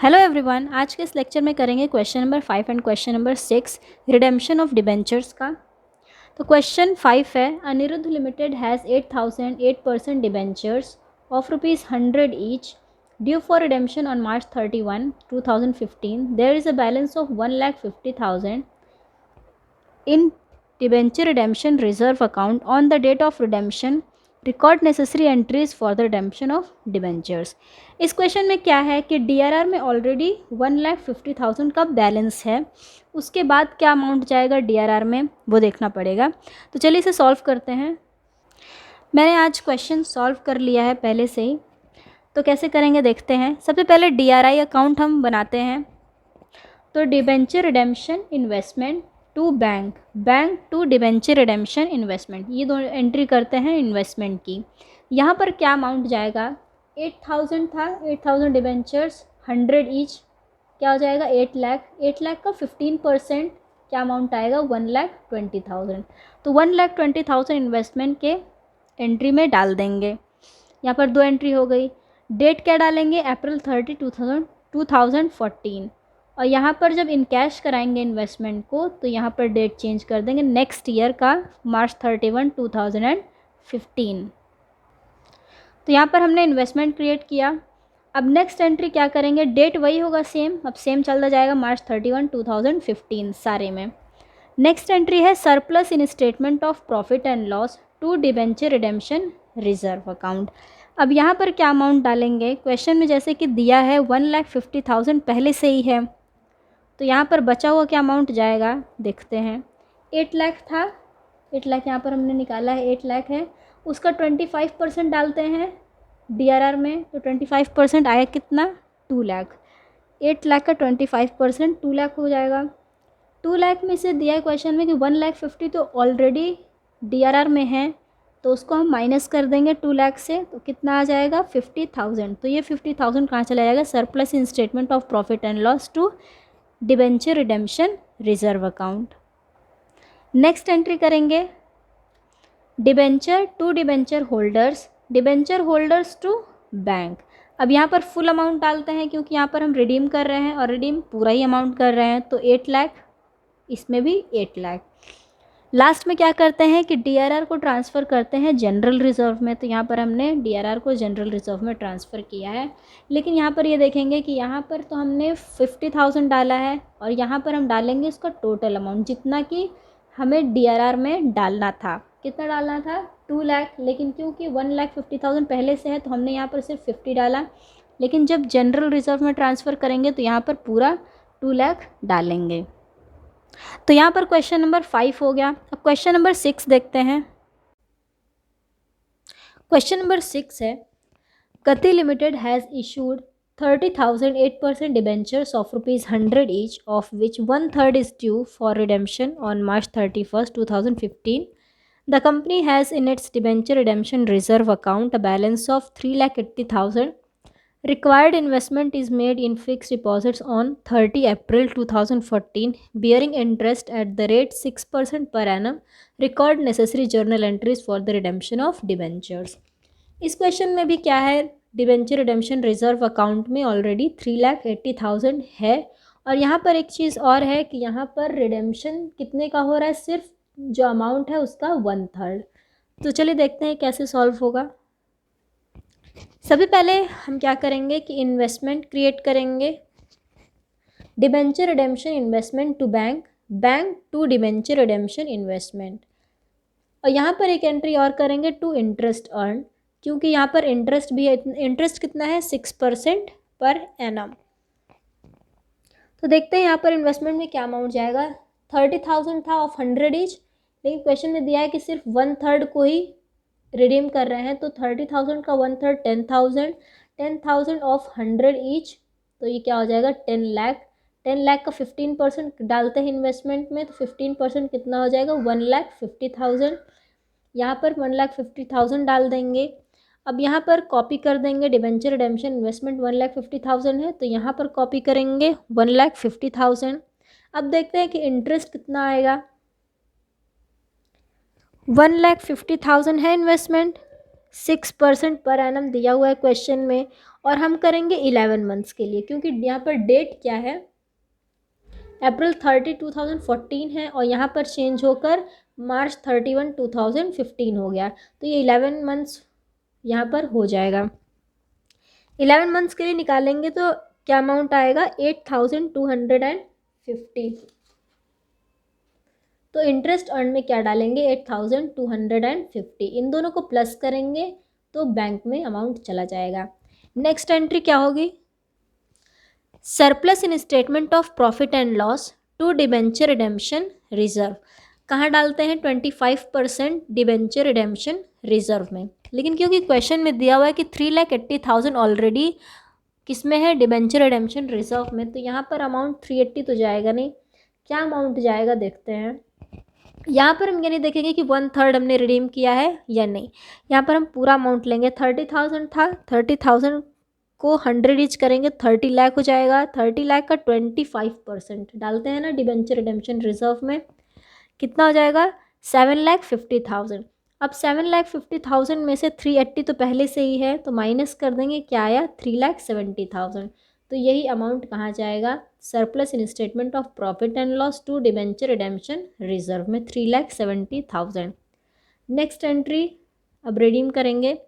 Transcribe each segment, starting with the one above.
Hello everyone, आज के इस लेक्चर में करेंगे question number 5 and question number 6 redemption of debentures का। तो क्वेश्चन 5 है, Anirudh limited has 8,008% debentures of ₹100 each due for redemption on March 31, 2015. There is a balance of 1,50,000 in debenture redemption reserve account on the date of redemption. Record necessary entries for the redemption of debentures. इस question में क्या है कि DRR में already 1,50,000 का balance है, उसके बाद क्या अमाउंट जाएगा डीआरआर में वो देखना पड़ेगा। तो चलिए इसे सॉल्व करते हैं। मैंने आज क्वेश्चन सॉल्व कर लिया है पहले से ही, तो कैसे करेंगे देखते हैं। सबसे पहले डीआरआई अकाउंट हम बनाते हैं। तो debenture redemption investment to bank to debenture redemption investment, ये दो एंट्री करते हैं इन्वेस्टमेंट की। यहाँ पर क्या अमाउंट जाएगा, 8,000 था, 8,000 डिबेंचर्स 100 ईच, क्या हो जाएगा 8 लाख। 8 लाख का 15% क्या अमाउंट आएगा 1,20,000। तो 1,20,000 इन्वेस्टमेंट के एंट्री में डाल देंगे। यहाँ पर दो एंट्री हो गई। डेट क्या डालेंगे, अप्रैल 30, 2014। और यहाँ पर जब इन कैश कराएंगे इन्वेस्टमेंट को तो यहाँ पर डेट चेंज कर देंगे नेक्स्ट ईयर का March 31, 2015। तो यहाँ पर हमने इन्वेस्टमेंट क्रिएट किया। अब नेक्स्ट एंट्री क्या करेंगे, डेट वही होगा सेम, अब सेम चलता जाएगा March 31, 2015 सारे में। नेक्स्ट एंट्री है surplus in statement of profit and loss to debenture redemption reserve account. अब यहाँ पर क्या अमाउंट डालेंगे, क्वेश्चन में जैसे कि दिया है 1,50,000 पहले से ही है, तो यहाँ पर बचा हुआ क्या अमाउंट जाएगा देखते हैं। 8 लाख था, 8 लाख यहाँ पर हमने निकाला है, 8 लाख है, उसका 25% डालते हैं डीआरआर में, तो 25% आया कितना, 2 लाख। 8 लाख का 25% 2 लाख हो जाएगा। 2 लाख में से दिया है क्वेश्चन में कि 1,50,000 तो ऑलरेडी डीआरआर में है, तो उसको हम माइनस कर देंगे 2 लाख से, तो कितना आ जाएगा 50,000। तो ये 50,000 कहाँ चला जाएगा, surplus in statement of profit and loss to debenture redemption reserve account. Next entry करेंगे debenture to debenture holders to bank. अब यहाँ पर फुल अमाउंट डालते हैं क्योंकि यहाँ पर हम रिडीम कर रहे हैं और रिडीम पूरा ही अमाउंट कर रहे हैं, तो 8 लाख, इसमें भी 8 लाख। लास्ट में क्या करते हैं कि डीआरआर को ट्रांसफ़र करते हैं जनरल रिजर्व में, तो यहाँ पर हमने डीआरआर को जनरल रिजर्व में ट्रांसफ़र किया है। लेकिन यहाँ पर ये देखेंगे कि यहाँ पर तो हमने 50,000 डाला है और यहाँ पर हम डालेंगे उसका टोटल अमाउंट जितना कि हमें डीआरआर में डालना था। कितना डालना था, 2 लाख, लेकिन क्योंकि 1,50,000 पहले से है तो हमने यहाँ पर सिर्फ 50 डाला। लेकिन जब जनरल रिजर्व में ट्रांसफ़र करेंगे तो यहाँ पर पूरा 2 लाख डालेंगे। तो यहाँ पर क्वेश्चन नंबर 5 हो गया। अब क्वेश्चन नंबर 6 देखते हैं। क्वेश्चन नंबर 6 है, गति limited has issued 30,008% debentures of ₹100 each, of which 1/3 is due for redemption on March 31, 2015. The company has in its debenture redemption reserve account a balance of 3,80,000. Required investment is made in fixed deposits on 30 April 2014, bearing interest at the rate 6% per annum. Record necessary journal entries for the redemption of debentures. इस question में भी क्या है, debenture redemption reserve account में already 3,80,000 है। और यहाँ पर एक चीज़ और है कि यहाँ पर रिडेम्पशन कितने का हो रहा है, सिर्फ जो अमाउंट है उसका 1/3। तो चलिए देखते हैं कैसे सॉल्व होगा। सबसे पहले हम क्या करेंगे कि इन्वेस्टमेंट क्रिएट करेंगे, debenture redemption investment to bank to debenture redemption investment. और यहाँ पर एक एंट्री और करेंगे टू इंटरेस्ट अर्न, क्योंकि यहाँ पर इंटरेस्ट भी है। इंटरेस्ट कितना है, 6% पर एनम। तो देखते हैं यहाँ पर इन्वेस्टमेंट में क्या अमाउंट जाएगा। 30,000 था ऑफ 100 ईच, लेकिन क्वेश्चन में दिया है कि सिर्फ 1/3 को ही रिडीम कर रहे हैं, तो 30,000 का 1/3 10,000, 10,000 ऑफ 100 ईच, तो ये क्या हो जाएगा 10 लाख। 10 लाख का 15% डालते हैं इन्वेस्टमेंट में, तो 15% कितना हो जाएगा 1,50,000। यहाँ पर 1,50,000 डाल देंगे। अब यहाँ पर कॉपी कर देंगे, डिबेंचर रिडेम्पशन इन्वेस्टमेंट 1,50,000 है, तो यहाँ पर कॉपी करेंगे 1,50,000। अब देखते हैं कि इंटरेस्ट कितना आएगा। 1,50,000 है इन्वेस्टमेंट, 6% पर एनम दिया हुआ है क्वेश्चन में, और हम करेंगे 11 मंथ्स के लिए, क्योंकि यहाँ पर डेट क्या है, अप्रैल 30 2014 है, और यहाँ पर चेंज होकर मार्च 31 2015 हो गया, तो ये 11 मंथ्स यहाँ पर हो जाएगा। 11 मंथ्स के लिए निकालेंगे तो क्या अमाउंट आएगा, 8250। तो इंटरेस्ट अर्न में क्या डालेंगे, 8250, इन दोनों को प्लस करेंगे तो बैंक में अमाउंट चला जाएगा। नेक्स्ट एंट्री क्या होगी, surplus in statement of profit and loss to debenture redemption reserve. कहाँ डालते हैं, 25% डिबेंचर रिडेम्पशन रिजर्व में। लेकिन क्योंकि क्वेश्चन में दिया हुआ है कि 3,80,000 ऑलरेडी किस में है, डिबेंचर रिडेम्पशन रिजर्व में, तो यहाँ पर अमाउंट 380 तो जाएगा नहीं, क्या अमाउंट जाएगा देखते हैं। यहाँ पर हम ये नहीं देखेंगे कि 1/3 हमने रिडीम किया है या नहीं, यहाँ पर हम पूरा अमाउंट लेंगे। 30,000 था, 30,000 को 100 ईच करेंगे, 30 लाख हो जाएगा। 30 लाख का 25% डालते हैं ना डिबेंचर रिडेम्पशन रिजर्व में, कितना हो जाएगा, 7,50,000। अब 7,50,000 में से 380 तो पहले से ही है, तो माइनस कर देंगे, क्या आया, 3,70,000। तो यही अमाउंट कहाँ जाएगा, surplus in statement of profit and loss to debenture redemption reserve में, 3,70,000। नेक्स्ट एंट्री अब रिडीम करेंगे,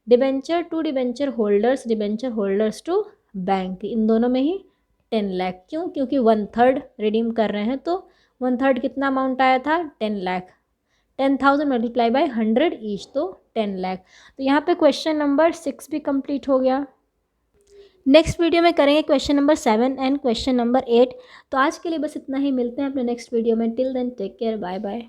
debenture to debenture holders to bank, इन दोनों में ही 10 लाख। क्यों, क्योंकि 1/3 रिडीम कर रहे हैं, तो 1/3 कितना अमाउंट आया था, 10 लाख। 10,000 मल्टीप्लाई बाय 100 ईच, तो 10 लाख। तो यहाँ पे क्वेश्चन नंबर 6 भी कंप्लीट हो गया। नेक्स्ट वीडियो में करेंगे question number 7 and question number 8। तो आज के लिए बस इतना ही, मिलते हैं अपने नेक्स्ट वीडियो में। Till then take care, bye bye.